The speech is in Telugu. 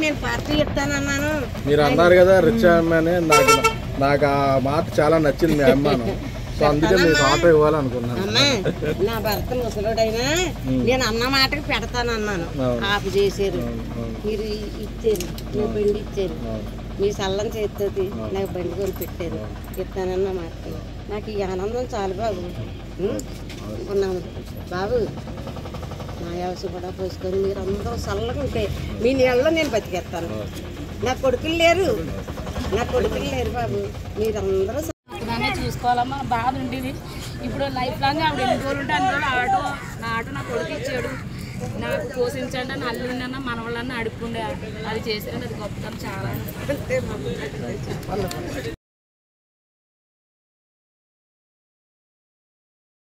నేను పార్టీ చెప్తానన్నాను. మీరు అన్నారు కదా రిచ్ అమ్మాయి, నాకు ఆ మాట చాలా నచ్చింది మీ అమ్మాను. సో అందుకే మీకు ఆటో ఇవ్వాలనుకున్నాను. అమ్మా నా భర్త ముసలుడైనా నేను అన్న మాటకి పెడతానన్నాను. ఆపు చేశారు, మీరు ఇచ్చారు, నా బండి ఇచ్చారు, మీ సల్లం చేస్తుంది నాకు బండి కొని పెట్టారు. ఇస్తానన్న మాటకి నాకు ఈ ఆనందం చాలు బాబు. అనుకున్నాను బాబు నా వ్యవసాయం కూడా పోసుకొని మీరు అందరూ చల్లగా ఉంటే మీ నీళ్ళలో నేను బతికేస్తాను. నా కొడుకులు లేరు బాబు, మీరందరూ చూసుకోవాలమ్మా బాధ ఉండేది. ఇప్పుడు లైఫ్ లాంగ్ ఆవిడ ఎన్ని రోజులు ఉంటే అన్ని రోజులు నా ఆటో నా కొడుకు ఇచ్చాడు. నాకు పోషించండి అని అల్లుండన్నా మనవాళ్ళన్నా అడుక్కుండే అది చేసాడు. అది గొప్పతనం చాలా.